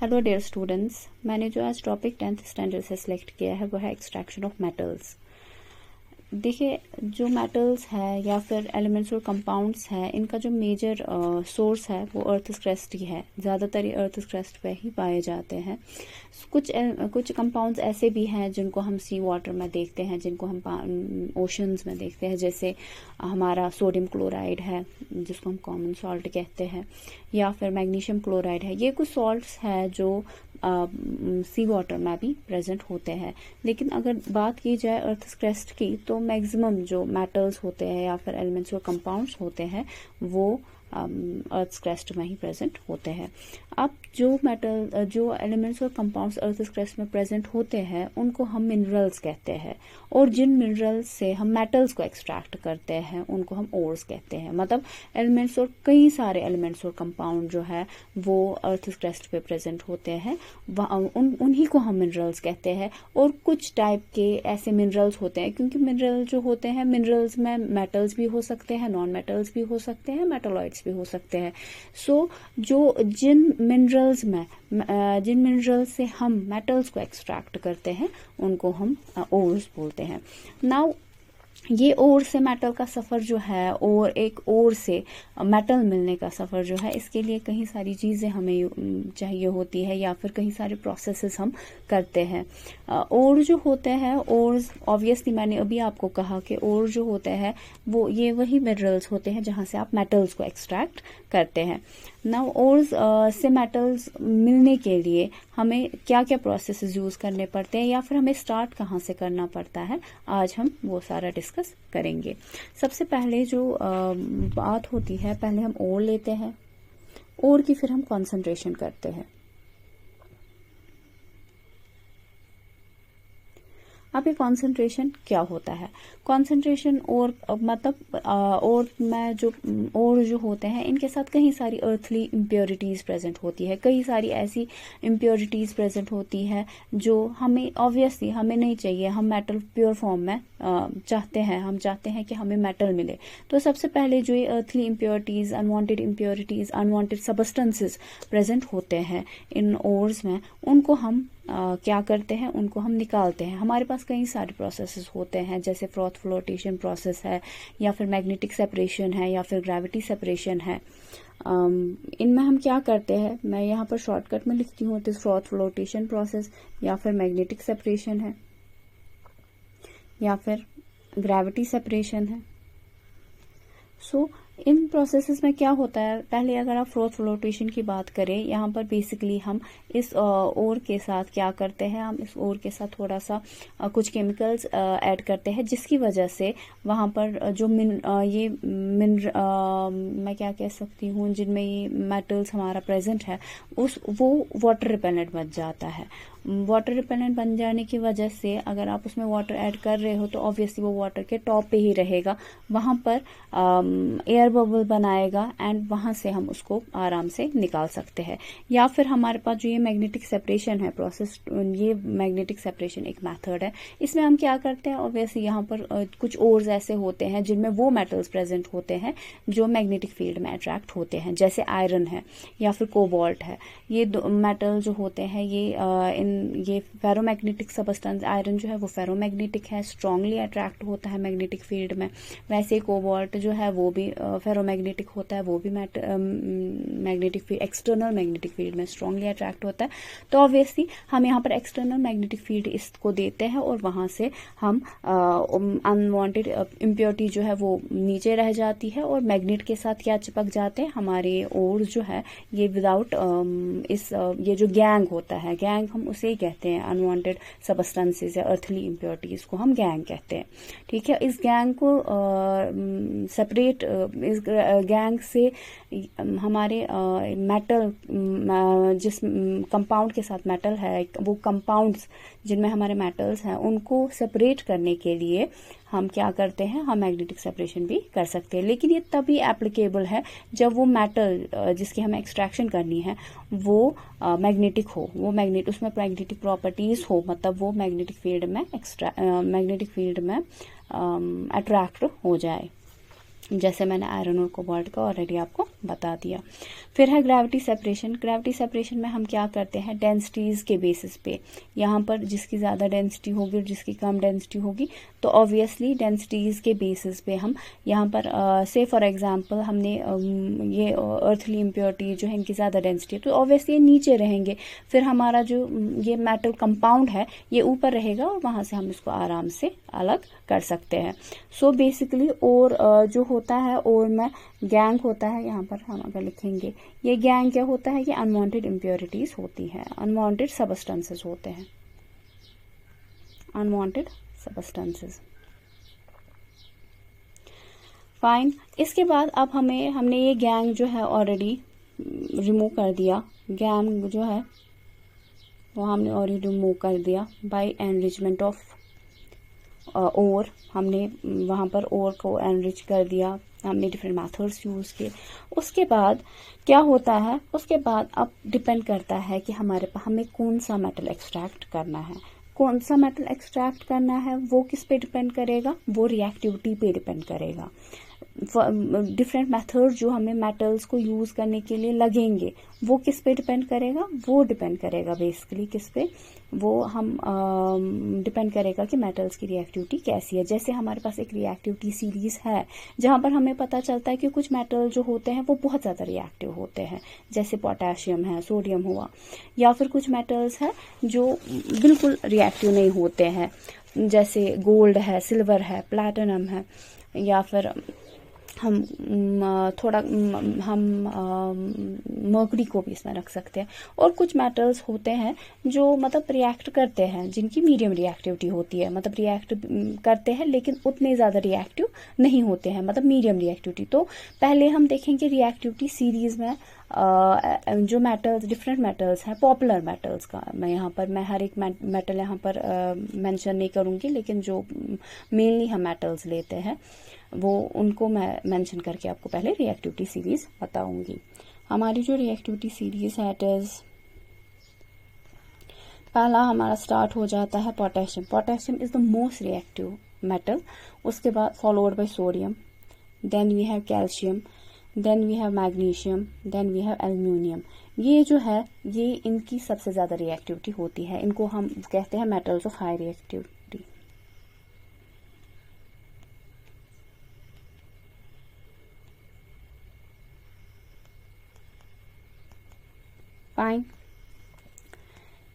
Hello dear students, मैंने जो आज टॉपिक 10th स्टैंडर्ड से सिलेक्ट किया है वो है एक्सट्रैक्शन ऑफ मेटल्स। देखिए, जो मेटल्स है या फिर एलिमेंट्स और कंपाउंड्स है, इनका जो मेजर सोर्स है वो अर्थ क्रस्ट ही है। ज़्यादातर ये अर्थ क्रस्ट पे ही पाए जाते हैं। कुछ कंपाउंड्स ऐसे भी हैं जिनको हम सी वाटर में देखते हैं, जिनको हम ओशंस में देखते हैं, जैसे हमारा सोडियम क्लोराइड है जिसको हम कॉमन सॉल्ट कहते हैं, या फिर मैग्नीशियम क्लोराइड है। ये कुछ सॉल्ट्स है जो सी वाटर में भी प्रेजेंट होते हैं। लेकिन अगर बात की जाए अर्थ क्रस्ट की, तो मैक्सिमम जो मेटल्स होते हैं या फिर एलिमेंट्स और कंपाउंड्स होते हैं वो अर्थ क्रस्ट में ही प्रेजेंट होते हैं। अब जो एलिमेंट्स और कंपाउंड्स अर्थ क्रस्ट में प्रेजेंट होते हैं उनको हम मिनरल्स कहते हैं, और जिन मिनरल्स से हम मेटल्स को एक्सट्रैक्ट करते हैं उनको हम ओर्स कहते हैं। मतलब एलिमेंट्स और कई सारे एलिमेंट्स और कंपाउंड जो है वो अर्थ क्रस्ट पे प्रेजेंट होते हैं, उन्हीं को हम मिनरल्स कहते हैं। और कुछ टाइप के ऐसे मिनरल्स होते हैं, क्योंकि मिनरल जो होते हैं, मिनरल्स में मेटल्स भी हो सकते हैं, नॉन मेटल्स भी हो सकते हैं, मेटालॉइड्स भी हो सकते हैं। सो जिन मिनरल्स से हम मेटल्स को एक्सट्रैक्ट करते हैं उनको हम ओर्स बोलते हैं। नाउ ये ओर से मेटल का सफ़र जो है और एक ओर से मेटल मिलने का सफ़र जो है, इसके लिए कई सारी चीज़ें हमें चाहिए होती है या फिर कई सारे प्रोसेसेस हम करते हैं। ओर जो होते हैं, ओर्स ऑब्वियसली मैंने अभी आपको कहा कि ओर जो होते हैं वो ये वही मिनरल्स होते हैं जहाँ से आप मेटल्स को एक्सट्रैक्ट करते हैं। नाउ ओर्स से मेटल्स मिलने के लिए हमें क्या क्या प्रोसेसेस यूज़ करने पड़ते हैं या फिर हमें स्टार्ट कहाँ से करना पड़ता है, आज हम वो सारा डिस्कस करेंगे। सबसे पहले जो बात होती है, पहले हम ओर लेते हैं, ओर की फिर हम कंसंट्रेशन करते हैं। अब ये कंसंट्रेशन क्या होता है? कंसंट्रेशन और मतलब और में जो और जो होते हैं इनके साथ कई सारी अर्थली इम्प्योरिटीज प्रेजेंट होती है। कई सारी ऐसी इम्प्योरिटीज प्रेजेंट होती है जो हमें ऑब्वियसली हमें नहीं चाहिए। हम मेटल प्योर फॉर्म में चाहते हैं, हम चाहते हैं कि हमें मेटल मिले। तो सबसे पहले जो ये earthly impurities, unwanted substances present होते हैं इन ओर्स में, उनको हम क्या करते हैं, उनको हम निकालते हैं। हमारे पास कई सारे प्रोसेसेस होते हैं, जैसे फ्रॉथ फ्लोटेशन प्रोसेस है, या फिर मैग्नेटिक सेपरेशन है, या फिर ग्रेविटी सेपरेशन है। इनमें हम क्या करते हैं, मैं यहाँ पर शॉर्टकट में लिखती हूँ, तो फ्रॉथ फ्लोटेशन प्रोसेस या फिर मैग्नेटिक सेपरेशन है या फिर ग्रेविटी सेपरेशन है। सो इन प्रोसेसेस में क्या होता है, पहले अगर आप फ्रॉथ फ्लोटेशन की बात करें, यहाँ पर बेसिकली हम इस ओर के साथ क्या करते हैं, हम इस ओर के साथ थोड़ा सा कुछ केमिकल्स ऐड करते हैं, जिसकी वजह से वहाँ पर जो मैं क्या कह सकती हूँ, जिनमें ये मेटल्स हमारा प्रेजेंट है वो वाटर रिपेलेंट बन जाता है। वाटर रिपेलेंट बन जाने की वजह से अगर आप उसमें वाटर ऐड कर रहे हो तो ऑब्वियसली वो वाटर के टॉप पे ही रहेगा, वहाँ पर एयर बबल बनाएगा एंड वहाँ से हम उसको आराम से निकाल सकते हैं। या फिर हमारे पास जो ये मैग्नेटिक सेपरेशन है प्रोसेस, ये मैग्नेटिक सेपरेशन एक मेथड है। इसमें हम क्या करते हैं, ऑब्वियसली यहाँ पर कुछ ओर्स ऐसे होते हैं जिनमें वो मेटल्स प्रेजेंट होते हैं जो मैग्नेटिक फील्ड में अट्रैक्ट होते हैं, जैसे आयरन है या फिर कोबाल्ट है। ये दो मेटल जो होते हैं ये फेरोमैग्नेटिक सब्सटेंस, आयरन जो है वो फेरोमैग्नेटिक है, स्ट्रांगली अट्रैक्ट होता है मैग्नेटिक फील्ड में। वैसे कोबाल्ट जो है वो भी फेरोमैग्नेटिक होता है, वो भी magnetic field, external magnetic field में स्ट्रांगली अट्रैक्ट होता है। तो ऑब्वियसली हम यहाँ पर एक्सटर्नल मैग्नेटिक फील्ड इसको देते हैं और वहां से हम अनवांटेड इम्प्योरिटी जो है वो नीचे रह जाती है और मैग्नेट के साथ क्या चिपक जाते हैं हमारे ओर जो है ये विदाउट ये जो गैंग होता है, गैंग हम उसे ही कहते हैं, अनवांटेड सब्सटेंसेस या अर्थली इम्प्योरिटीज को हम गैंग कहते हैं। ठीक है, इस गैंग को सेपरेट, इस गैंग से हमारे मेटल, जिस कंपाउंड के साथ मेटल है, वो कंपाउंड्स जिनमें हमारे मेटल्स हैं उनको सेपरेट करने के लिए हम क्या करते हैं, हम मैग्नेटिक सेपरेशन भी कर सकते हैं। लेकिन ये तभी एप्लीकेबल है जब वो मेटल जिसकी हमें एक्सट्रैक्शन करनी है वो मैग्नेटिक हो, वो उसमें मैग्नेटिक प्रॉपर्टीज हो, मतलब वो मैग्नेटिक फील्ड में अट्रैक्ट हो जाए। जैसे मैंने आयरन और कोबाल्ट का ऑलरेडी आपको बता दिया। फिर है ग्रेविटी सेपरेशन। ग्रेविटी सेपरेशन में हम क्या करते हैं, डेंसिटीज के बेसिस पे, यहाँ पर जिसकी ज़्यादा डेंसिटी होगी और जिसकी कम डेंसिटी होगी, तो ऑब्वियसली डेंसिटीज के बेसिस पे हम यहाँ पर से फॉर एग्जांपल हमने ये अर्थली इम्प्योरिटी जो है इनकी ज़्यादा डेंसिटी है, तो ऑब्वियसली ये नीचे रहेंगे। फिर हमारा जो ये मेटल कंपाउंड है ये ऊपर रहेगा और वहाँ से हम इसको आराम से अलग कर सकते हैं। सो बेसिकली और जो होता है और में गैंग होता है, यहाँ पर हम अगर लिखेंगे ये गैंग क्या होता है, ये अनवांटेड इम्प्योरिटीज होती हैं, अनवांटेड सबस्टेंसेस होते हैं, अनवांटेड सबस्टेंसेस। फाइन। इसके बाद अब हमने ये गैंग जो है ऑलरेडी रिमूव कर दिया, गैंग जो है वो हमने ऑलरेडी रिमूव कर दिया बाय एनरिचमेंट ऑफ और हमने वहाँ पर और को एनरिच कर दिया, हमने डिफरेंट मेथड्स यूज़ किए। उसके बाद क्या होता है, उसके बाद अब डिपेंड करता है कि हमें कौन सा मेटल एक्सट्रैक्ट करना है। कौन सा मेटल एक्सट्रैक्ट करना है वो किस पे डिपेंड करेगा, वो रिएक्टिविटी पे डिपेंड करेगा। डिफरेंट मेथड्स जो हमें मेटल्स को यूज करने के लिए लगेंगे वो किस पे डिपेंड करेगा, वो डिपेंड करेगा बेसिकली किस पे, वो हम डिपेंड करेगा कि मेटल्स की रिएक्टिविटी कैसी है। जैसे हमारे पास एक रिएक्टिविटी सीरीज है जहां पर हमें पता चलता है कि कुछ मेटल जो होते हैं वो बहुत ज्यादा रिएक्टिव होते हैं, जैसे पोटेशियम है, सोडियम हुआ, या फिर कुछ मेटल्स है जो बिल्कुल रिएक्टिव नहीं होते हैं, जैसे गोल्ड है, सिल्वर है, प्लैटिनम है, या फिर हम मर्करी को भी इसमें रख सकते हैं। और कुछ मेटल्स होते हैं जो मतलब रिएक्ट करते हैं, जिनकी मीडियम रिएक्टिविटी होती है, मतलब रिएक्ट करते हैं लेकिन उतने ज़्यादा रिएक्टिव नहीं होते हैं, मतलब मीडियम रिएक्टिविटी। तो पहले हम देखेंगे रिएक्टिविटी सीरीज में जो मेटल्स, डिफरेंट मेटल्स हैं, पॉपुलर मेटल्स का मैं हर एक मेटल यहाँ पर मेंशन नहीं करूँगी, लेकिन जो मेनली हम मेटल्स लेते हैं वो उनको मैं मेंशन करके आपको पहले रिएक्टिविटी सीरीज बताऊंगी। हमारी जो रिएक्टिविटी सीरीज है इट इज, पहला हमारा स्टार्ट हो जाता है potassium. Potassium is the most reactive metal. उसके बाद followed by sodium, then we have calcium, then we have magnesium, then we have aluminium. ये जो है ये इनकी सबसे ज्यादा रिएक्टिविटी होती है, इनको हम कहते हैं metals of high reactivity. Fine,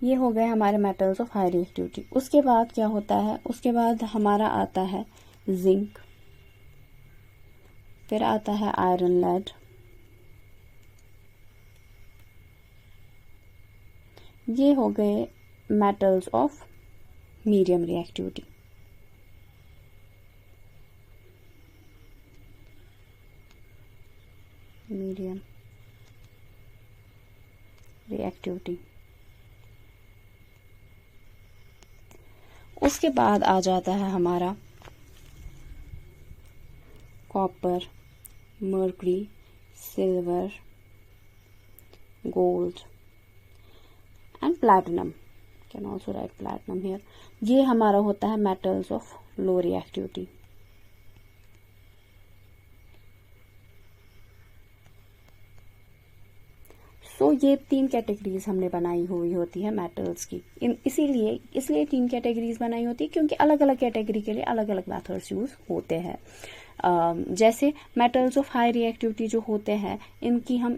ये हो गए हमारे मेटल्स ऑफ हाई रिएक्टिविटी। उसके बाद क्या होता है, उसके बाद हमारा आता है जिंक, फिर आता है आयरन लेड, ये हो गए metals of medium reactivity. Medium reactivity. उसके बाद आ जाता है हमारा copper, mercury, silver, gold and platinum, can also right platinum here. ये हमारा होता है मेटल्स ऑफ लो रिएक्टिविटी। सो ये 3 कैटेगरीज हमने बनाई हुई होती है मेटल्स की। इसलिए 3 कैटेगरीज बनाई होती है क्योंकि अलग अलग कैटेगरी के लिए अलग अलग मेथड्स यूज होते हैं। जैसे मेटल्स ऑफ हाई रिएक्टिविटी जो होते हैं इनकी हम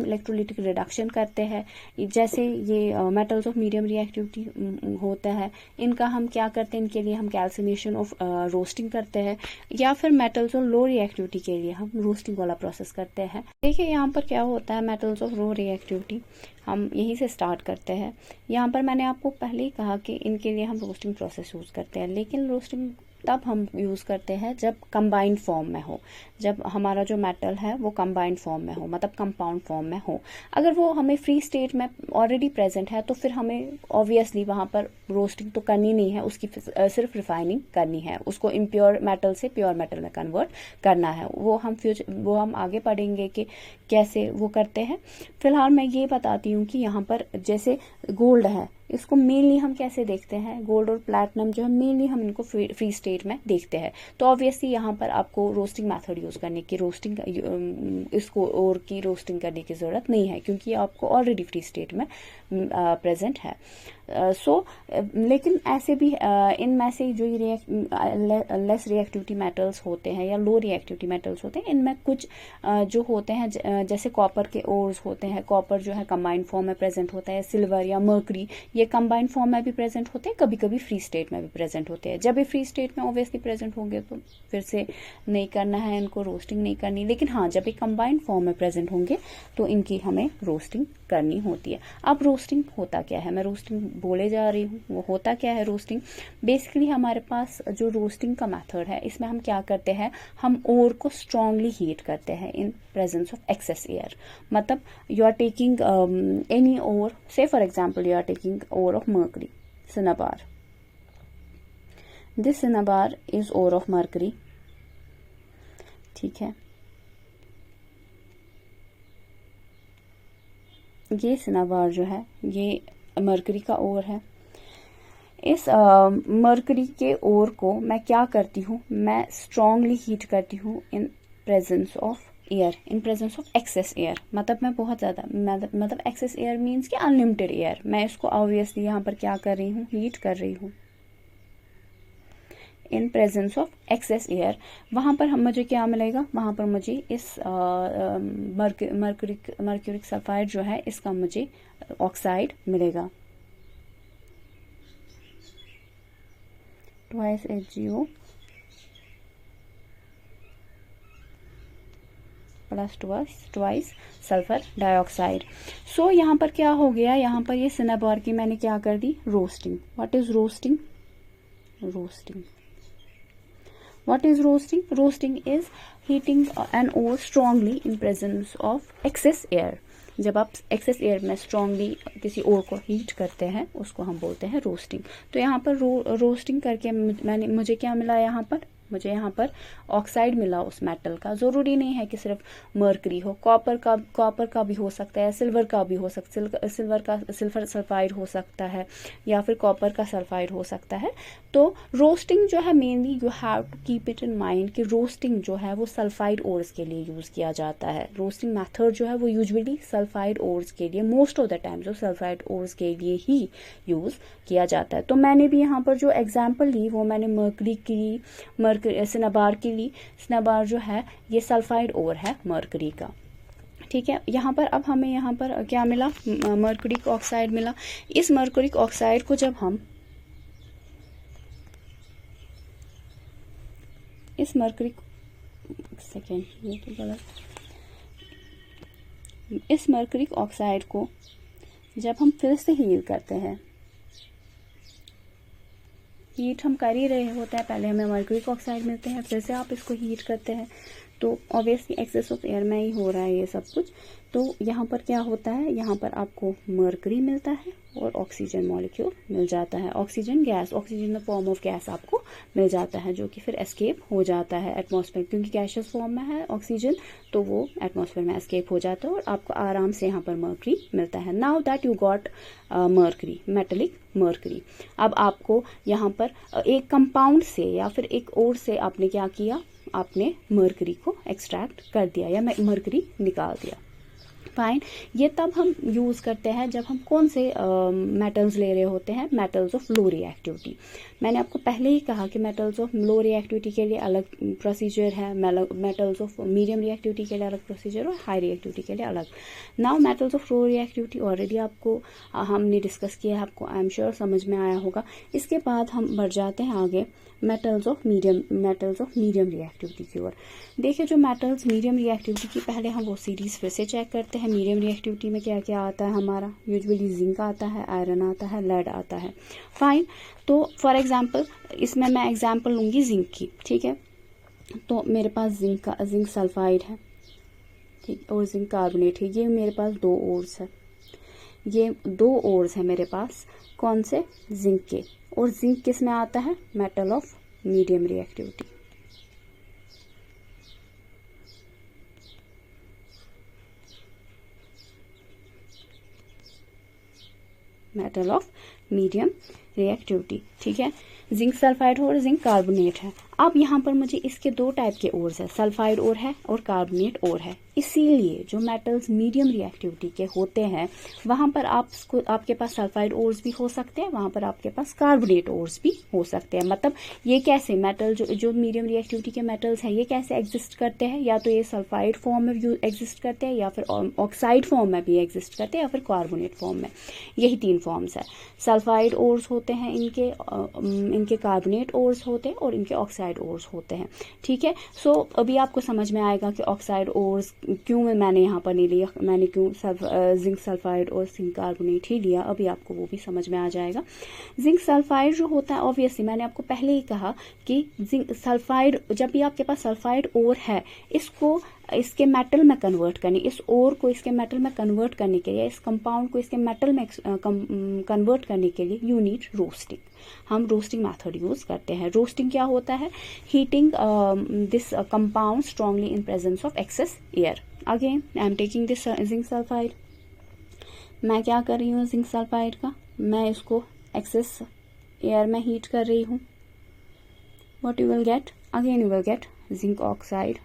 इलेक्ट्रोलिटिक रिडक्शन करते हैं। जैसे ये मेटल्स ऑफ मीडियम रिएक्टिविटी होता है, इनका हम क्या करते हैं, इनके लिए हम कैल्सिनेशन ऑफ रोस्टिंग करते हैं, या फिर मेटल्स ऑफ लो रिएक्टिविटी के लिए हम रोस्टिंग वाला प्रोसेस करते हैं। देखिए यहाँ पर क्या होता है, मेटल्स ऑफ लो रिएक्टिविटी हम यहीं से स्टार्ट करते हैं। यहाँ पर मैंने आपको पहले ही कहा कि इनके लिए हम रोस्टिंग प्रोसेस यूज करते हैं, लेकिन रोस्टिंग तब हम यूज करते हैं जब कंबाइंड फॉर्म में हो, जब हमारा जो मेटल है वो कंबाइंड फॉर्म में हो, मतलब कंपाउंड फॉर्म में हो। अगर वो हमें फ्री स्टेट में ऑलरेडी प्रेजेंट है तो फिर हमें ऑब्वियसली वहां पर रोस्टिंग तो करनी नहीं है, उसकी सिर्फ रिफाइनिंग करनी है, उसको इम्प्योर मेटल से प्योर मेटल में कन्वर्ट करना है। वो हम आगे पढ़ेंगे कि कैसे वो करते हैं। फिलहाल मैं ये बताती हूँ कि यहाँ पर जैसे गोल्ड है, इसको मेनली हम कैसे देखते हैं, गोल्ड और प्लैटिनम जो है मेनली हम इनको फ्री स्टेट में देखते हैं। तो ऑब्वियसली यहाँ पर आपको रोस्टिंग मेथड यूज़ करने की, इसको और की रोस्टिंग करने की ज़रूरत नहीं है, क्योंकि आपको ऑलरेडी फ्री स्टेट में प्रेजेंट है। लेकिन ऐसे भी इनमें से जो लेस रिएक्टिविटी मेटल्स होते हैं या लो रिएक्टिविटी मेटल्स होते हैं, इनमें कुछ जो होते हैं जैसे कॉपर के ओर्स होते हैं, कॉपर जो है कंबाइंड फॉर्म में प्रेजेंट होता है, सिल्वर या मर्करी ये कंबाइंड फॉर्म में भी प्रेजेंट होते हैं, कभी कभी फ्री स्टेट में भी प्रेजेंट होते हैं। जब भी फ्री स्टेट में ऑब्वियसली प्रेजेंट होंगे तो फिर से नहीं करना है इनको, रोस्टिंग नहीं करनी। लेकिन हाँ, जब भी कंबाइंड फॉर्म में प्रेजेंट होंगे तो इनकी हमें रोस्टिंग करनी होती है। अब रोस्टिंग होता क्या है, मैं रोस्टिंग बोले जा रही हूँ, वो होता क्या है रोस्टिंग। बेसिकली हमारे पास जो रोस्टिंग का मेथड है, इसमें हम क्या करते हैं, हम ओर को स्ट्रांगली हीट करते हैं in presence of excess air. मतलब you are taking any ore, say for example you are taking ore of mercury, cinnabar. This cinnabar is ore of mercury, ठीक है। ये cinnabar जो है ये मर्करी का ओर है। इस मर्करी के ओर को मैं क्या करती हूँ, मैं स्ट्रांगली हीट करती हूँ in presence of air, in presence of excess air. मतलब मैं बहुत ज़्यादा, मतलब एक्सेस एयर मीन्स कि अनलिमिटेड एयर। मैं इसको ऑब्वियसली यहाँ पर क्या कर रही हूँ, हीट कर रही हूँ in presence of excess air. वहाँ पर मुझे क्या मिलेगा, वहाँ पर मुझे इस मर्क्यूरिक सल्फाइड जो है इसका मुझे ऑक्साइड मिलेगा, twice HgO plus twice sulphur dioxide. So यहाँ पर क्या हो गया, यहाँ पर ये cinnabar की मैंने क्या कर दी, roasting. What is roasting, roasting What is roasting? Roasting is heating an ore strongly in presence of excess air. जब आप एक्सेस एयर में स्ट्रांगली किसी ओर को हीट करते हैं उसको हम बोलते हैं रोस्टिंग। तो यहाँ पर रोस्टिंग करके मुझे क्या मिला, यहाँ पर मुझे यहाँ पर ऑक्साइड मिला उस मेटल का। ज़रूरी नहीं है कि सिर्फ मर्करी हो, कॉपर का भी हो सकता है, सिल्वर का भी हो सकता है, सिल्वर सल्फाइड हो सकता है, या फिर कॉपर का सल्फाइड हो सकता है। तो रोस्टिंग जो है mainly you have to keep it in mind कि रोस्टिंग जो है वो सल्फाइड ओर्स के लिए यूज़ किया जाता है। रोस्टिंग मेथड जो है वो यूजुअली सल्फाइड ओर्स के लिए, मोस्ट ऑफ द टाइम जो सल्फाइड ओर्स के लिए ही यूज़ किया जाता है। तो मैंने भी यहाँ पर जो एग्जाम्पल ली वो मैंने मर्करी की, cinnabar की ली। cinnabar जो है ये सल्फाइड ओर है मर्करी का, ठीक है। यहाँ पर अब हमें यहाँ पर क्या मिला, मर्क्यूरिक ऑक्साइड मिला। इस मर्क्यूरिक ऑक्साइड को जब हम इस मर्क्यूरिक सेकेंड ये तो गलत, इस मर्क्यूरिक ऑक्साइड को जब हम फिर से हीट करते हैं, हीट हम कर ही रहे होते हैं, पहले हमें मर्क्यूरिक ऑक्साइड मिलते हैं, फिर से आप इसको हीट करते हैं, तो ऑब्वियसली एक्सेस ऑफ एयर में ही हो रहा है ये सब कुछ। तो यहाँ पर क्या होता है, यहाँ पर आपको मर्करी मिलता है और ऑक्सीजन मॉलिक्यूल मिल जाता है, oxygen gas, oxygen the form of gas आपको मिल जाता है, जो कि फिर एस्केप हो जाता है एटमॉस्फेयर, क्योंकि गैशियस फॉर्म में है ऑक्सीजन, तो वो एटमॉस्फेयर में एस्केप हो जाता है और आपको आराम से यहाँ पर मर्करी मिलता है। Now that you got mercury, metallic mercury. अब आपको यहाँ पर एक कंपाउंड से या फिर एक और से आपने क्या किया, आपने मर्करी को एक्सट्रैक्ट कर दिया या मर्करी निकाल दिया। फाइन, ये तब हम यूज़ करते हैं जब हम कौन से मेटल्स ले रहे होते हैं, मेटल्स ऑफ लो रिएक्टिविटी। मैंने आपको पहले ही कहा कि मेटल्स ऑफ लो रिएक्टिविटी के लिए अलग प्रोसीजर है, मेटल्स ऑफ मीडियम रिएक्टिविटी के लिए अलग प्रोसीजर और हाई रिएक्टिविटी के लिए अलग। Now metals of low reactivity already आपको हमने डिस्कस किया है, आपको आई एम श्योर समझ में आया होगा। इसके बाद हम बढ़ जाते हैं आगे मेटल्स ऑफ मीडियम रिएक्टिविटी की ओर। देखिए जो मेटल्स मीडियम रिएक्टिविटी की, पहले हम वो सीरीज फिर से चेक करते हैं। मीडियम रिएक्टिविटी में क्या क्या आता है हमारा, यूजुअली जिंक आता है, आयरन आता है, लेड आता है। फाइन, तो फॉर एग्जांपल इसमें मैं एग्जांपल लूंगी जिंक की, ठीक है। तो मेरे पास जिंक सल्फाइड है, ठीक, और जिंक कार्बोनेट है। ये मेरे पास दो ओर्स है, ये दो ओर्स है मेरे पास, कौन से, जिंक के। और जिंक किस में आता है, metal of medium reactivity. Metal of medium reactivity, ठीक है। जिंक सल्फाइड और जिंक कार्बोनेट है। अब यहाँ पर मुझे इसके दो टाइप के ओर्स है, सल्फाइड ओर है और कार्बोनेट ओर है। इसीलिए जो मेटल्स मीडियम रिएक्टिविटी के होते हैं वहां पर आपके पास सल्फाइड ओर्स भी हो सकते हैं, वहां पर आपके पास कार्बोनेट ओर्स भी हो सकते हैं। मतलब ये कैसे मेटल जो मीडियम रिएक्टिविटी के मेटल्स हैं ये कैसे एग्जिस्ट करते हैं, या तो ये सल्फाइड फॉर्म में एग्जिस्ट करते हैं, या फिर ऑक्साइड फॉर्म में भी एग्जिस्ट करते हैं, या फिर कार्बोनेट फॉर्म में। यही तीन फॉर्म्स है। सल्फाइड ओर्स होते हैं इनके कार्बोनेट ओर्स होते हैं और इनके ऑक्साइड ओर्स होते हैं, ठीक है। सो अभी आपको समझ में आएगा कि ऑक्साइड ओर्स क्यों मैंने यहाँ पर नहीं लिया, मैंने क्यों जिंक सल्फाइड और जिंक कार्बोनेट ही लिया, अभी आपको वो भी समझ में आ जाएगा। जिंक सल्फाइड जो होता है ऑब्वियसली मैंने आपको पहले ही कहा कि जिंक सल्फाइड, जब भी आपके पास सल्फाइड ओर है इसको इसके मेटल में कन्वर्ट करने, इस ओर को इसके मेटल में कन्वर्ट करने के लिए, इस कंपाउंड को इसके मेटल में कन्वर्ट करने के लिए यू नीड रोस्टिंग। हम रोस्टिंग मेथड यूज करते हैं। रोस्टिंग क्या होता है? Heating this compound strongly in presence of excess air. Again I am taking this zinc sulphide. मैं क्या कर रही हूँ जिंक सल्फाइड का, मैं इसको एक्सेस एयर में हीट कर रही हूँ। What you will get? Again you will get zinc oxide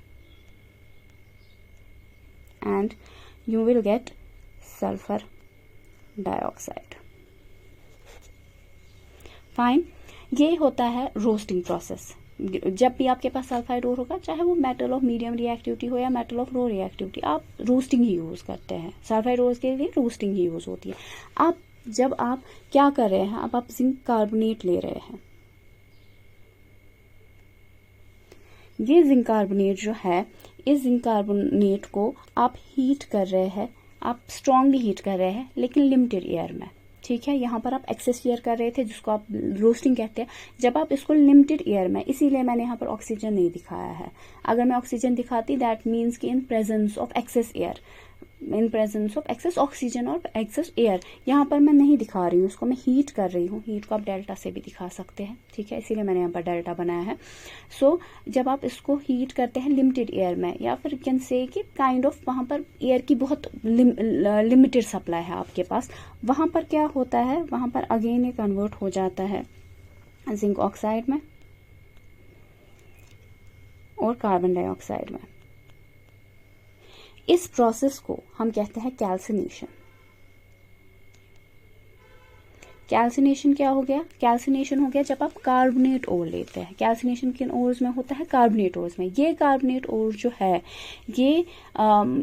and you will get sulfur dioxide. Fine, ये होता है रोस्टिंग प्रोसेस। जब भी आपके पास सल्फाइड ओर होगा, चाहे वो मेटल ऑफ मीडियम रिएक्टिविटी हो या मेटल ऑफ लो रिएक्टिविटी, आप रोस्टिंग ही यूज करते हैं। सल्फाइड ओर के लिए रोस्टिंग ही यूज होती है। अब जब आप क्या कर रहे हैं, अब आप जिंक कार्बोनेट ले रहे हैं। ये जिंक कार्बोनेट जो है, इस जिंक कार्बोनेट को आप हीट कर रहे हैं, आप स्ट्रांगली हीट कर रहे हैं लेकिन लिमिटेड एयर में, ठीक है। यहाँ पर आप एक्सेस एयर कर रहे थे जिसको आप रोस्टिंग कहते हैं। जब आप इसको लिमिटेड एयर में, इसीलिए मैंने यहाँ पर ऑक्सीजन नहीं दिखाया है। अगर मैं ऑक्सीजन दिखाती दैट मीन्स कि in presence of excess air, in presence of excess oxygen और एक्सेस एयर, यहाँ पर मैं नहीं दिखा रही हूँ, उसको मैं हीट कर रही हूँ। हीट को आप डेल्टा से भी दिखा सकते हैं, ठीक है, इसीलिए मैंने यहाँ पर डेल्टा बनाया है। सो जब आप इसको हीट करते हैं लिमिटेड एयर में, या फिर कैन से कि काइंड ऑफ वहाँ पर एयर की बहुत लिमिटेड सप्लाई है आपके पास, वहाँ पर क्या होता है, वहाँ पर अगेन ये कन्वर्ट हो जाता है जिंक ऑक्साइड में और कार्बन डाइऑक्साइड में। इस प्रोसेस को हम कहते हैं कैल्सिनेशन। कैल्सिनेशन क्या हो गया? कैल्सिनेशन हो गया जब आप कार्बोनेट ओर लेते हैं। कैल्सिनेशन किन ओर्स में होता है? कार्बोनेट ओर्स में। ये कार्बोनेट ओर जो है ये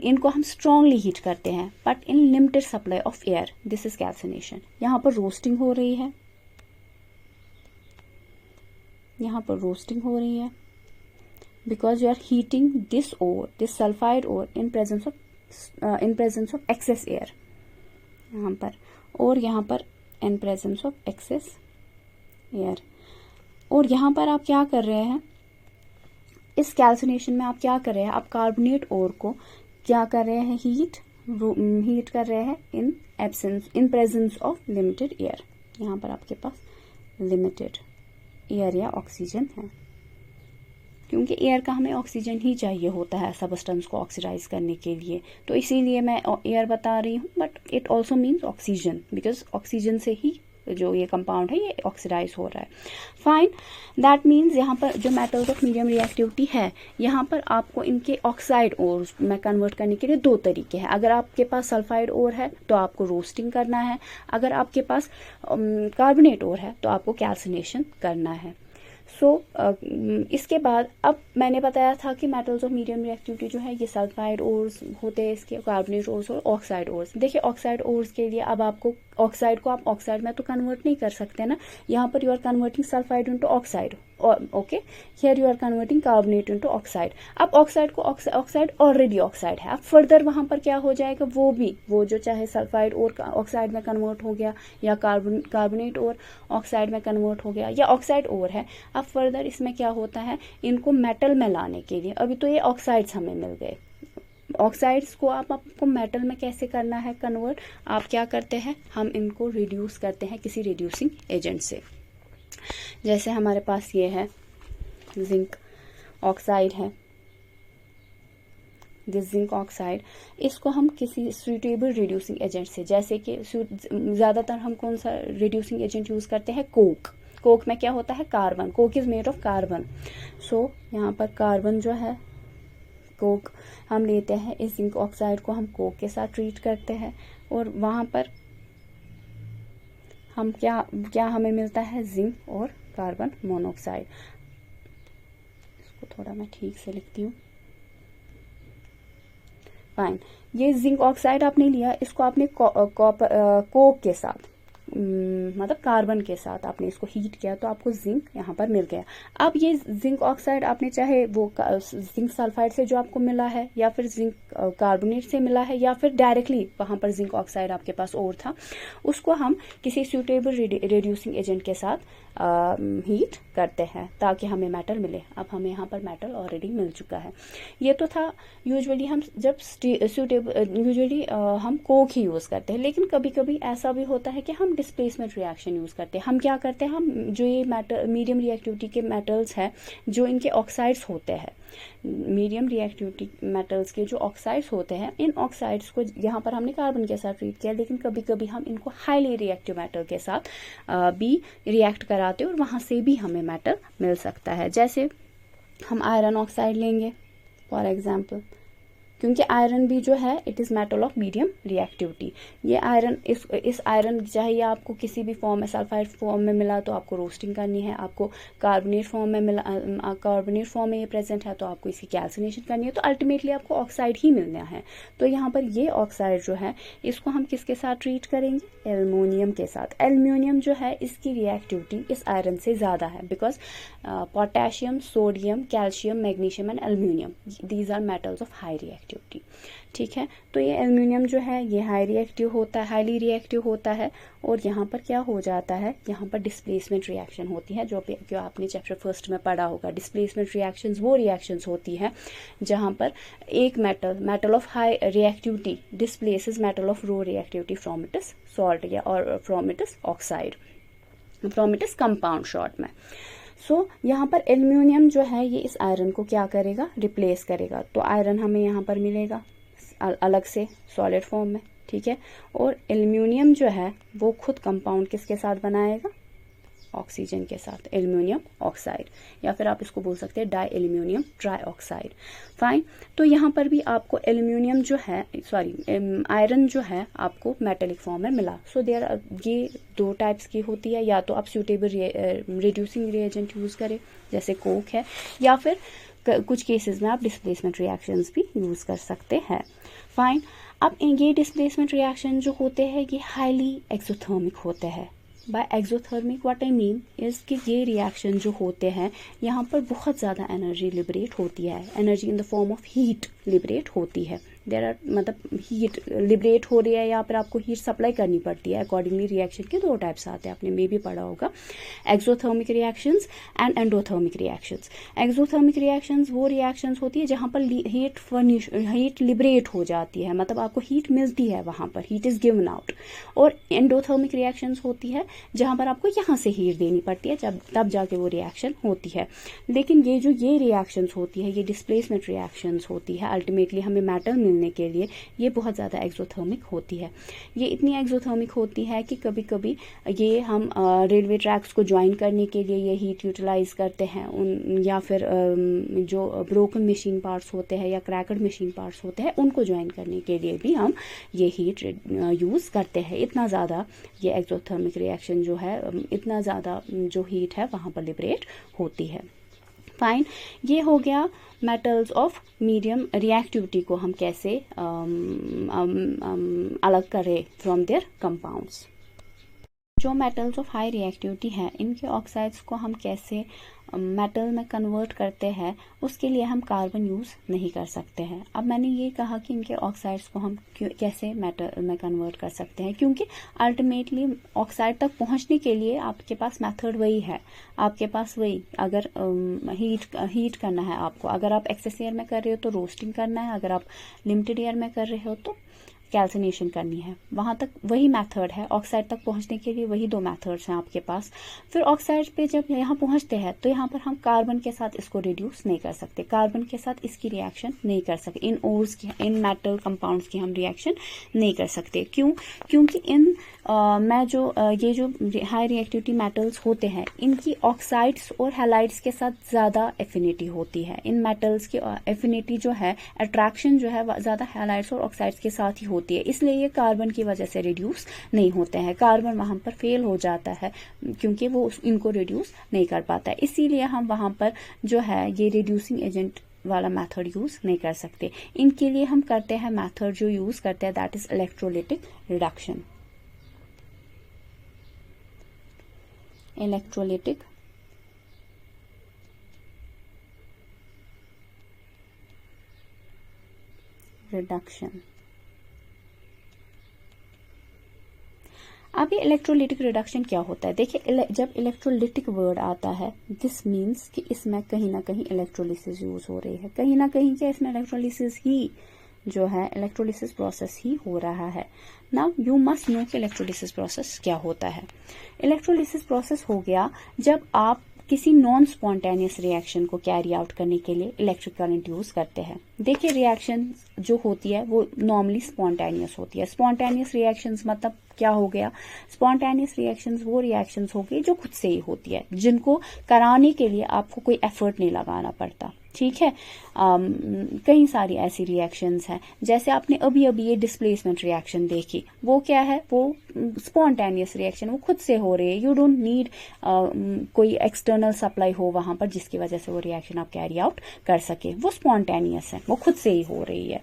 इनको हम स्ट्रांगली हीट करते हैं but in limited supply of air, this is calcination. यहाँ पर रोस्टिंग हो रही है, यहाँ पर रोस्टिंग हो रही है because you are heating this ore, this sulfide ore in presence of excess air, यहाँ पर, और यहाँ पर in presence of excess air। और यहाँ पर आप क्या कर रहे हैं, इस कैल्सिनेशन में आप क्या कर रहे हैं, आप कार्बोनेट ओर को क्या कर रहे हैं, हीट कर रहे हैं in presence of limited air. यहाँ पर आपके पास लिमिटेड एयर या ऑक्सीजन है, क्योंकि एयर का हमें ऑक्सीजन ही चाहिए होता है सब्सटेंस को ऑक्सीडाइज करने के लिए, तो इसीलिए मैं एयर बता रही हूँ। But it also means oxygen, because oxygen से ही जो ये कंपाउंड है ये ऑक्सीडाइज हो रहा है। फाइन, दैट मीन्स यहाँ पर जो मेटल्स ऑफ मीडियम रिएक्टिविटी है, यहाँ पर आपको इनके ऑक्साइड ओर में कन्वर्ट करने के लिए दो तरीके हैं। अगर आपके पास सल्फाइड ओर है तो आपको रोस्टिंग करना है, अगर आपके पास कार्बोनेट ओर है तो आपको कैल्सिनेशन करना है। इसके बाद अब मैंने बताया था कि मेटल्स ऑफ मीडियम रिएक्टिविटी जो है ये सल्फाइड ओर्स होते हैं, इसके कार्बोनेट ओर्स और ऑक्साइड ओर्स। देखिए ऑक्साइड ओर्स के लिए अब आपको ऑक्साइड को आप ऑक्साइड में तो कन्वर्ट नहीं कर सकते ना, यहाँ पर you are converting sulphide into oxide, okay, here you are converting carbonate into oxide. अब ऑक्साइड को ऑक्साइड ऑलरेडी ऑक्साइड है, अब फर्दर वहां पर क्या हो जाएगा, वो जो चाहे सल्फाइड और ऑक्साइड में कन्वर्ट हो गया या कार्बोनेट और ऑक्साइड में कन्वर्ट हो गया या ऑक्साइड और है। अब फर्दर इसमें क्या होता है, इनको मेटल में लाने के लिए, अभी तो ये ऑक्साइड्स हमें मिल गए, ऑक्साइड्स को आपको मेटल में कैसे करना है कन्वर्ट, आप क्या करते हैं, हम इनको रिड्यूस करते हैं किसी रिड्यूसिंग एजेंट से। जैसे हमारे पास ये है जिंक ऑक्साइड है, दिस जिंक ऑक्साइड, इसको हम किसी सुटेबल रिड्यूसिंग एजेंट से, जैसे कि ज़्यादातर हम कौन सा रिड्यूसिंग एजेंट यूज़ करते हैं, कोक। कोक में क्या होता है, carbon, coke is made of carbon. So यहाँ पर कार्बन जो है, कोक हम लेते हैं, इस जिंक ऑक्साइड को हम कोक के साथ ट्रीट करते हैं और वहाँ पर हम क्या हमें मिलता है, जिंक और कार्बन मोनोऑक्साइड। इसको थोड़ा मैं ठीक से लिखती हूँ। फाइन, ये जिंक ऑक्साइड आपने लिया, इसको आपने कोक के साथ मतलब कार्बन के साथ आपने इसको हीट किया तो आपको जिंक यहाँ पर मिल गया। अब ये जिंक ऑक्साइड आपने चाहे वो जिंक सल्फाइड से जो आपको मिला है या फिर जिंक कार्बोनेट से मिला है या फिर डायरेक्टली वहाँ पर जिंक ऑक्साइड आपके पास और था, उसको हम किसी सूटेबल रिड्यूसिंग एजेंट के साथ हीट करते हैं ताकि हमें मेटल मिले। अब हमें यहाँ पर मेटल ऑलरेडी मिल चुका है। ये तो था यूजुअली हम जब यूजुअली हम कोक ही यूज़ करते हैं, लेकिन कभी कभी ऐसा भी होता है कि हम डिस्प्लेसमेंट रिएक्शन यूज़ करते हैं। हम क्या करते हैं, हम जो ये मेटल मीडियम रिएक्टिविटी के मेटल्स हैं, जो इनके ऑक्साइड्स होते हैं, मीडियम रिएक्टिविटी मेटल्स के जो ऑक्साइड्स होते हैं, इन ऑक्साइड्स को यहाँ पर हमने कार्बन के साथ ट्रीट किया, लेकिन कभी कभी हम इनको हाईली रिएक्टिव मेटल के साथ भी रिएक्ट कराते हैं और वहाँ से भी हमें मेटल मिल सकता है। जैसे हम आयरन ऑक्साइड लेंगे फॉर एग्जाम्पल, क्योंकि आयरन भी जो है it is metal of medium reactivity. ये आयरन इस आयरन चाहिए आपको किसी भी फॉर्म में, सल्फाइड फॉर्म में मिला तो आपको रोस्टिंग करनी है, आपको कार्बोनेट फॉर्म में मिला, कार्बोनेट फॉर्म में ये प्रेजेंट है तो आपको इसकी कैल्सिनेशन करनी है, तो अल्टीमेटली आपको ऑक्साइड ही मिलना है। तो यहाँ पर ये ऑक्साइड जो है इसको हम किसके साथ ट्रीट करेंगे, एल्युमिनियम के साथ। एल्युमिनियम जो है इसकी रिएक्टिविटी इस आयरन से ज़्यादा है, because potassium, sodium, calcium, magnesium and aluminium, these are metals of high reactivity. ठीक है, तो ये एल्युमिनियम जो है ये हाईली रिएक्टिव होता है और यहाँ पर क्या हो जाता है, यहाँ पर डिस्प्लेसमेंट रिएक्शन होती है, जो आपने चैप्टर फर्स्ट में पढ़ा होगा। डिस्प्लेसमेंट रिएक्शंस वो रिएक्शंस होती है जहाँ पर एक metal of high reactivity displaces metal of low reactivity from its salt या और from its oxide, from its compound short में। सो यहाँ पर एल्युमिनियम जो है ये इस आयरन को क्या करेगा, रिप्लेस करेगा। तो आयरन हमें यहाँ पर मिलेगा अलग से सॉलिड फॉर्म में, ठीक है। और एल्युमिनियम जो है वो खुद कंपाउंड किसके साथ बनाएगा, ऑक्सीजन के साथ, एल्युमिनियम ऑक्साइड, या फिर आप इसको बोल सकते हैं di aluminium tri oxide. Fine, तो यहाँ पर भी आपको एल्युमिनियम जो है, आयरन जो है आपको मेटेलिक फॉर्म में मिला। सो ये दो टाइप्स की होती है, या तो आप सूटेबल रिड्यूसिंग रिएजेंट यूज़ करें जैसे कोक है, या फिर कुछ केसेस में आप डिस्प्लेसमेंट रिएक्शंस भी यूज़ कर सकते हैं। फाइन, अब ये डिस्प्लेसमेंट रिएक्शन जो होते हैं ये हाईली एक्सोथर्मिक होते हैं। By exothermic what I mean is कि ये रिएक्शन जो होते हैं यहाँ पर बहुत ज़्यादा एनर्जी लिबरेट होती है, energy in the form of heat liberate होती है। देयर आर मतलब हीट लिबरेट हो रही है, यहाँ पर आपको हीट सप्लाई करनी पड़ती है। अकॉर्डिंगली रिएक्शन के दो टाइप्स आते हैं, आपने मे भी पढ़ा होगा, exothermic reactions and endothermic reactions. Exothermic reactions वो रिएक्शंस होती है जहाँ पर हीट लिबरेट हो जाती है, मतलब आपको हीट मिलती है, वहाँ पर हीट इज गिवन आउट। और एंडोथर्मिक रिएक्शंस होती है जहाँ पर आपको यहाँ से हीट देनी पड़ती है, तब जाके वो रिएक्शन होती है। लेकिन ये रिएक्शंस होती है, ये डिस्प्लेसमेंट रिएक्शंस होती है, अल्टीमेटली हमें मेटल मिलने के लिए ये बहुत ज़्यादा एक्सोथर्मिक होती है। ये इतनी एक्सोथर्मिक होती है कि कभी कभी ये हम रेलवे ट्रैक्स को ज्वाइन करने के लिए ये हीट यूटिलाइज करते हैं, या फिर जो ब्रोकन मशीन पार्ट्स होते हैं या क्रैकड मशीन पार्ट्स होते हैं उनको ज्वाइन करने के लिए भी हम ये हीट यूज़ करते हैं। इतना ज़्यादा ये एक्सोथर्मिक रिएक्शन जो है, इतना ज़्यादा जो हीट है वहाँ पर लिबरेट होती है। फाइन, ये हो गया मेटल्स ऑफ मीडियम रिएक्टिविटी को हम कैसे अलग करें फ्रॉम देयर कंपाउंड्स। जो मेटल्स ऑफ हाई रिएक्टिविटी है इनके ऑक्साइड्स को हम कैसे मेटल में कन्वर्ट करते हैं, उसके लिए हम कार्बन यूज़ नहीं कर सकते हैं। अब मैंने ये कहा कि इनके ऑक्साइड्स को हम कैसे मेटल में कन्वर्ट कर सकते हैं, क्योंकि अल्टीमेटली ऑक्साइड तक पहुंचने के लिए आपके पास मेथड वही है, आपके पास वही, अगर हीट करना है आपको, अगर आप एक्सेस एयर में कर रहे हो तो रोस्टिंग करना है, अगर आप लिमिटेड एयर में कर रहे हो तो कैल्सिनेशन करनी है, वहां तक वही मेथड है, ऑक्साइड तक पहुंचने के लिए वही 2 मेथड्स हैं आपके पास। फिर ऑक्साइड पे जब यहाँ पहुंचते हैं तो यहाँ पर हम कार्बन के साथ इसको रिड्यूस नहीं कर सकते, कार्बन के साथ इसकी रिएक्शन नहीं कर सकते, इन ओर्स की, इन मेटल कंपाउंड्स की हम रिएक्शन नहीं कर सकते। क्यों? क्योंकि इन ये जो हाई रिएक्टिविटी मेटल्स होते हैं इनकी ऑक्साइड्स और हैलाइड्स के साथ ज्यादा एफिनिटी होती है। इन मेटल्स की एफिनिटी जो है, अट्रैक्शन जो है ज्यादा हैलाइड्स और ऑक्साइड्स के साथ ही होती है, इसलिए ये कार्बन की वजह से रिड्यूस नहीं होते हैं। कार्बन वहां पर फेल हो जाता है क्योंकि वो इनको रिड्यूस नहीं कर पाता है, इसीलिए हम वहां पर जो है ये रिड्यूसिंग एजेंट वाला मेथड यूज नहीं कर सकते। इनके लिए हम करते हैं मेथड जो यूज करते हैं, that is electrolytic reduction. Electrolytic reduction. अब ये इलेक्ट्रोलिटिक रिडक्शन क्या होता है? देखिए, जब इलेक्ट्रोलिटिक वर्ड आता है, दिस मीन्स कि इसमें कहीं ना कहीं इलेक्ट्रोलिसिस यूज हो रही है, कहीं ना कहीं क्या इसमें इलेक्ट्रोलिसिस ही जो है, इलेक्ट्रोलिसिस प्रोसेस ही हो रहा है। नाउ यू मस्ट नो कि इलेक्ट्रोलिसिस प्रोसेस क्या होता है। इलेक्ट्रोलिसिस प्रोसेस हो गया जब आप किसी नॉन स्पॉन्टेनियस रिएक्शन को कैरी आउट करने के लिए इलेक्ट्रिक करंट यूज करते हैं। देखिए, रिएक्शन जो होती है वो नॉर्मली स्पॉन्टेनियस होती है। स्पॉन्टेनियस रिएक्शंस मतलब क्या हो गया? स्पॉन्टेनियस रिएक्शंस वो रिएक्शंस हो गई जो खुद से ही होती है, जिनको कराने के लिए आपको कोई एफर्ट नहीं लगाना पड़ता। ठीक है, कई सारी ऐसी रिएक्शंस हैं, जैसे आपने अभी अभी ये डिस्प्लेसमेंट रिएक्शन देखी, वो क्या है? वो स्पॉन्टेनियस रिएक्शन, वो खुद से हो रही है। यू डोंट नीड कोई एक्सटर्नल सप्लाई हो वहां पर जिसकी वजह से वो रिएक्शन आप कैरी आउट कर सके, वो स्पॉन्टेनियस है, वो खुद से ही हो रही है।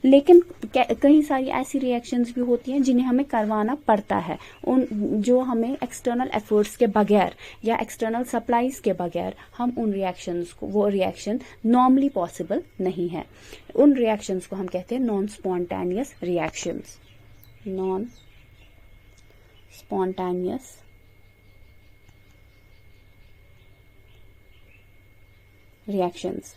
लेकिन कई सारी ऐसी रिएक्शंस भी होती हैं जिन्हें हमें करवाना पड़ता है, उन जो हमें एक्सटर्नल एफर्ट्स के बगैर या एक्सटर्नल सप्लाईज के बगैर हम उन रिएक्शंस को, वो रिएक्शन नॉर्मली पॉसिबल नहीं है। उन रिएक्शंस को हम कहते हैं non spontaneous reactions. Non spontaneous reactions.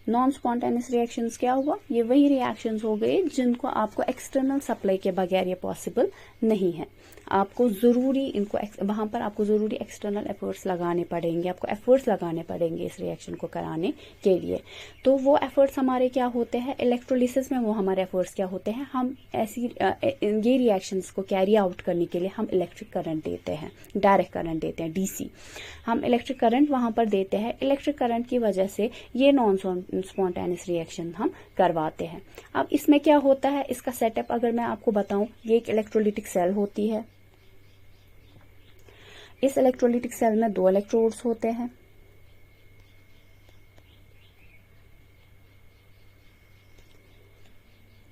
Non spontaneous reactions क्या हुआ? ये वही रिएक्शंस हो गए जिनको आपको एक्सटर्नल सप्लाई के बगैर ये पॉसिबल नहीं है। आपको जरूरी इनको वहां पर आपको जरूरी एक्सटर्नल एफर्ट्स लगाने पड़ेंगे, आपको एफर्ट्स लगाने पड़ेंगे इस रिएक्शन को कराने के लिए। तो वो एफर्ट्स हमारे क्या होते हैं? इलेक्ट्रोलिसिस में वो हमारे एफर्ट्स क्या होते हैं? हम ऐसी ये रिएक्शंस को कैरी आउट करने के लिए हम इलेक्ट्रिक करंट देते हैं, डायरेक्ट करंट देते हैं, डीसी। हम इलेक्ट्रिक करंट वहां पर देते हैं। इलेक्ट्रिक करंट की वजह से ये नॉन स्पॉन्टेनियस रिएक्शन हम करवाते हैं। अब इसमें क्या होता है? इसका सेटअप अगर मैं आपको बताऊं, ये एक इलेक्ट्रोलिटिक सेल होती है। इस इलेक्ट्रोलिटिक सेल में 2 इलेक्ट्रोड्स होते हैं।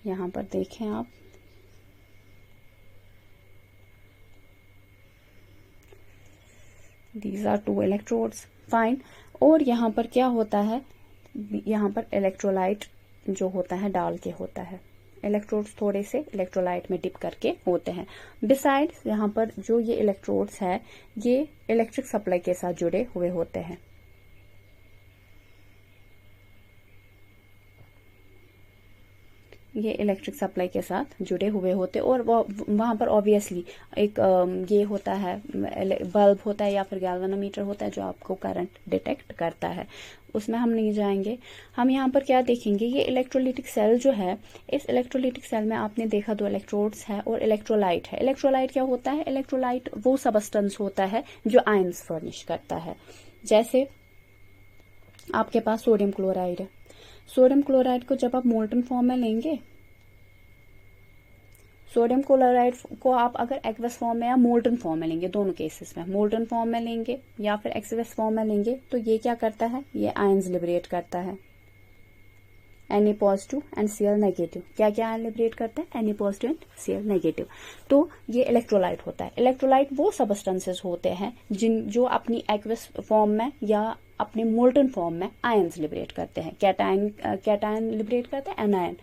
यहां पर देखें आप, दीज आर 2 इलेक्ट्रोड्स, फाइन। और यहां पर क्या होता है? यहां पर इलेक्ट्रोलाइट जो होता है डाल के होता है। इलेक्ट्रोड्स थोड़े से इलेक्ट्रोलाइट में डिप करके होते हैं। बिसाइड्स यहाँ पर जो ये इलेक्ट्रोड्स है, ये इलेक्ट्रिक सप्लाई के साथ जुड़े हुए होते हैं। ये इलेक्ट्रिक सप्लाई के साथ जुड़े हुए होते और वहां पर ऑब्वियसली एक ये होता है, बल्ब होता है या फिर गैल्वेनोमीटर होता है जो आपको करंट डिटेक्ट करता है। उसमें हम नहीं जाएंगे। हम यहाँ पर क्या देखेंगे? ये इलेक्ट्रोलिटिक सेल जो है, इस इलेक्ट्रोलिटिक सेल में आपने देखा 2 इलेक्ट्रोड्स है और इलेक्ट्रोलाइट है। इलेक्ट्रोलाइट क्या होता है? इलेक्ट्रोलाइट वो सबस्टेंस होता है जो आयंस फर्निश करता है। जैसे आपके पास सोडियम क्लोराइड है। सोडियम क्लोराइड को जब आप मोल्टन फॉर्म में लेंगे, सोडियम क्लोराइड को आप अगर एक्वस फॉर्म में या मोल्टन फॉर्म में लेंगे, दोनों केसेस में मोल्टन फॉर्म में लेंगे या फिर एक्वस फॉर्म में लेंगे, तो ये क्या करता है? ये आयंस लिबरेट करता है, Na positive and Cl negative. क्या क्या आयन लिबरेट करता है? Na positive and Cl negative. तो ये इलेक्ट्रोलाइट होता है। इलेक्ट्रोलाइट वो सबस्टेंसेस होते हैं जो अपनी एक्वस फॉर्म में या अपने मोल्टन फॉर्म में आयंस लिबरेट करते हैं। कैटायन लिबरेट करते हैं, एनायन।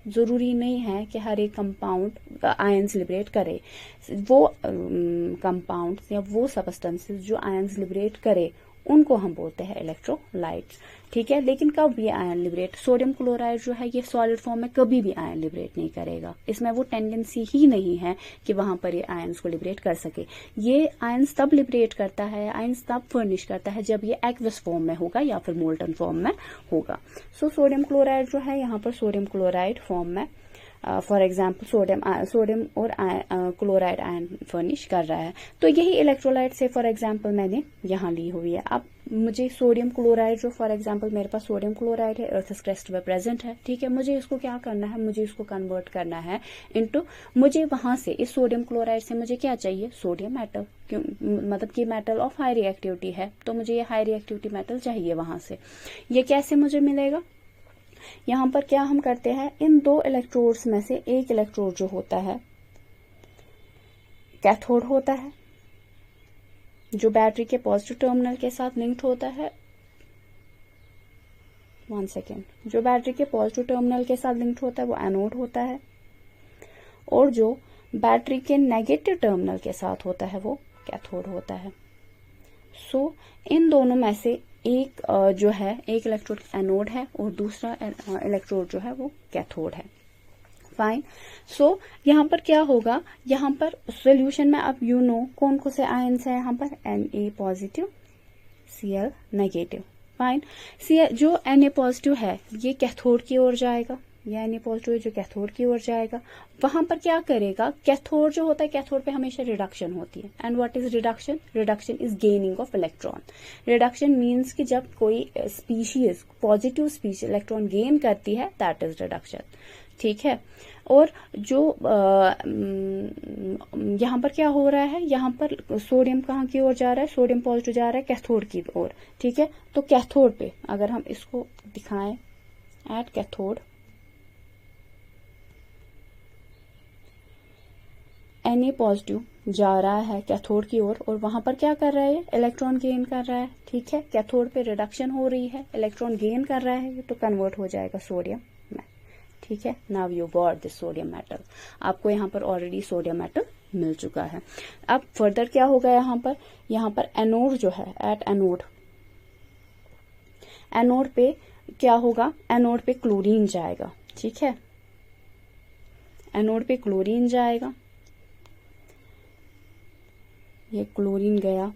जरूरी नहीं है कि हर एक कंपाउंड आयंस लिबरेट करे। वो कंपाउंड्स या वो सबस्टेंसेस जो आयंस लिबरेट करे उनको हम बोलते हैं इलेक्ट्रोलाइट्स। ठीक है, लेकिन कब ये आयन लिबरेट, सोडियम क्लोराइड जो है ये सॉलिड फॉर्म में कभी भी आयन लिबरेट नहीं करेगा, इसमें वो टेंडेंसी ही नहीं है कि वहां पर ये आयंस को लिबरेट कर सके। ये आयंस तब लिबरेट करता है, आयंस तब फर्निश करता है जब ये एक्वस फॉर्म में होगा या फिर मोल्टन फॉर्म में होगा। सो सोडियम क्लोराइड जो है यहाँ पर सोडियम क्लोराइड फॉर्म में फॉर एग्जाम्पल सोडियम और क्लोराइड आयन फर्निश कर रहा है। तो यही इलेक्ट्रोलाइट से फॉर एग्जाम्पल मैंने यहाँ ली हुई है। अब मुझे सोडियम क्लोराइड जो फॉर एग्जाम्पल मेरे पास सोडियम क्लोराइड है, अर्थ क्रेस्ट में प्रेजेंट है। ठीक है, मुझे इसको क्या करना है, मुझे इसको कन्वर्ट करना है इनटू, मुझे वहां से इस सोडियम क्लोराइड से मुझे क्या चाहिए, सोडियम मेटल, क्यों मतलब कि मेटल ऑफ हाई रिएक्टिविटी है, तो मुझे ये हाई रिएक्टिविटी मेटल चाहिए वहां से। ये कैसे मुझे मिलेगा, यहां पर क्या हम करते हैं, इन दो इलेक्ट्रोड्स में से एक इलेक्ट्रोड जो होता है कैथोड होता है, जो बैटरी के पॉजिटिव टर्मिनल के साथ लिंक्ड होता है। 1 सेकेंड, जो बैटरी के पॉजिटिव टर्मिनल के साथ लिंक्ड होता है वो एनोड होता है, और जो बैटरी के नेगेटिव टर्मिनल के साथ होता है वो कैथोड होता है। सो इन दोनों में से एक जो है, एक इलेक्ट्रोड एनोड है और दूसरा इलेक्ट्रोड जो है वो कैथोड है। फाइन। सो यहाँ पर क्या होगा, यहाँ पर सोल्यूशन में अब यू नो कौन कौन से आयंस है यहाँ पर, Na positive, Cl negative. Fine. जो Na पॉजिटिव है ये कैथोड की ओर जाएगा, या Na पॉजिटिव है जो कैथोड की ओर जाएगा। वहां पर क्या करेगा, कैथोड जो होता है, कैथोड पे हमेशा रिडक्शन होती है। And what is reduction, reduction is gaining of electron. Reduction means कि जब कोई species, positive species electron gain करती है, दैट इज रिडक्शन। ठीक है, और जो यहाँ पर क्या हो रहा है, यहाँ पर सोडियम कहाँ की ओर जा रहा है, सोडियम पॉजिटिव जा रहा है कैथोड की ओर। ठीक है, तो कैथोड पे अगर हम इसको दिखाएं एट कैथोड, Na पॉजिटिव जा रहा है कैथोड की ओर, और वहां पर क्या कर रहा है, इलेक्ट्रॉन गेन कर रहा है। ठीक है, कैथोड पे रिडक्शन हो रही है, इलेक्ट्रॉन गेन कर रहा है, तो कन्वर्ट हो जाएगा सोडियम में। ठीक है, now you got this sodium metal, आपको यहाँ पर ऑलरेडी सोडियम मेटल मिल चुका है। अब फर्दर क्या होगा, यहाँ पर एनोड जो है, एट एनोड, एनोड पे क्या होगा, एनोड पे क्लोरीन जाएगा। ठीक है, एनोड पे क्लोरीन जाएगा, ये क्लोरीन गया।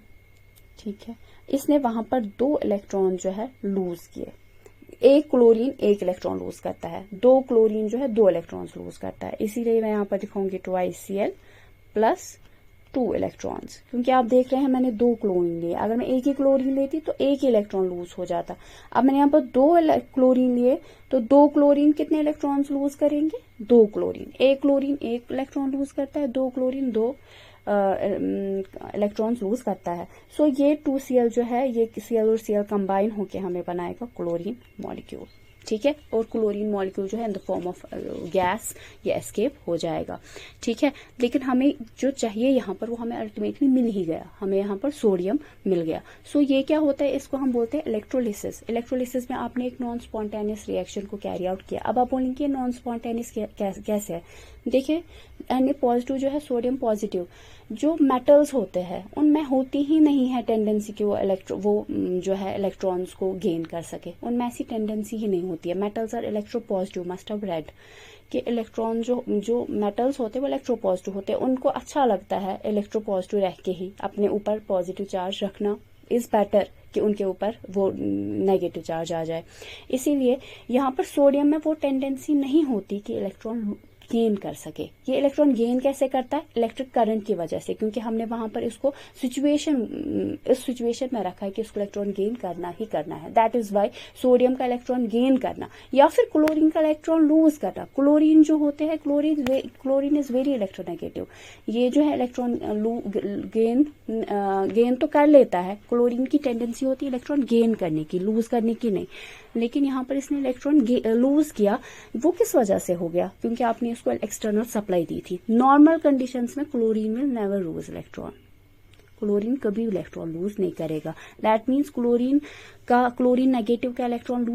ठीक है, इसने वहां पर 2 इलेक्ट्रॉन जो है लूज किए, एक क्लोरीन 1 इलेक्ट्रॉन लूज करता है, 2 क्लोरीन जो है 2 इलेक्ट्रॉन लूज करता है। इसीलिए मैं यहाँ पर दिखाऊंगी 2ICl प्लस 2 इलेक्ट्रॉन्स, क्योंकि आप देख रहे हैं मैंने 2 क्लोरीन लिए, अगर मैं एक ही क्लोरीन लेती तो 1 ही इलेक्ट्रॉन लूज हो जाता। अब मैंने यहाँ पर 2 क्लोरीन लिए, तो 2 क्लोरीन कितने इलेक्ट्रॉन्स लूज करेंगे, 2 क्लोरीन। 1 क्लोरीन 1 इलेक्ट्रॉन लूज करता है, 2 क्लोरीन 2 इलेक्ट्रॉन्स लूज करता है। सो ये 2Cl जो है, ये Cl और Cl कंबाइन होके हमें बनाएगा क्लोरीन मॉलिक्यूल। ठीक है, और क्लोरीन मॉलिक्यूल जो है in the form of gas ये एस्केप हो जाएगा। ठीक है, लेकिन हमें जो चाहिए यहाँ पर वो हमें अल्टीमेटली मिल ही गया, हमें यहाँ पर सोडियम मिल गया। सो ये क्या होता है, इसको हम बोलते हैं इलेक्ट्रोलिसिस। इलेक्ट्रोलिसिस में आपने एक नॉन स्पॉन्टेनियस रिएक्शन को कैरी आउट किया। अब आप बोलेंगे नॉन स्पॉन्टेनियस कैसे है, देखिए Na पॉजिटिव जो है, सोडियम पॉजिटिव, जो मेटल्स होते हैं उनमें होती ही नहीं है टेंडेंसी कि वो जो है इलेक्ट्रॉन्स को गेन कर सके, उनमें ऐसी टेंडेंसी ही नहीं होती है। Metals are electro positive, must have read कि इलेक्ट्रॉन जो मेटल्स होते हैं वो इलेक्ट्रो पॉजिटिव होते हैं, उनको अच्छा लगता है इलेक्ट्रो पॉजिटिव रह के ही अपने ऊपर पॉजिटिव चार्ज रखना, इज बेटर कि उनके ऊपर वो नेगेटिव चार्ज आ जाए। इसीलिए यहाँ पर सोडियम में वो टेंडेंसी नहीं होती कि इलेक्ट्रॉन गेन कर सके। ये इलेक्ट्रॉन गेन कैसे करता है, इलेक्ट्रिक करंट की वजह से, क्योंकि हमने वहां पर इसको इस सिचुएशन में रखा है कि इसको इलेक्ट्रॉन गेन करना ही करना है। दैट इज वाई सोडियम का इलेक्ट्रॉन गेन करना या फिर क्लोरीन का इलेक्ट्रॉन लूज करना। क्लोरीन जो होते हैं, क्लोरीन इज वेरी इलेक्ट्रोनेगेटिव, ये जो है इलेक्ट्रॉन गेन तो कर लेता है, क्लोरीन की टेंडेंसी होती है इलेक्ट्रॉन गेन करने की, लूज करने की नहीं। लेकिन यहाँ पर इसने इलेक्ट्रॉन लूज किया, वो किस वजह से हो गया, क्योंकि आपने इसको एक्सटर्नल सप्लाई दी थी। नॉर्मल कंडीशंस में chlorine will never lose electron, chlorine कभी इलेक्ट्रॉन लूज नहीं करेगा। दैट मीन्स क्लोरीन नेगेटिव का इलेक्ट्रॉन लूज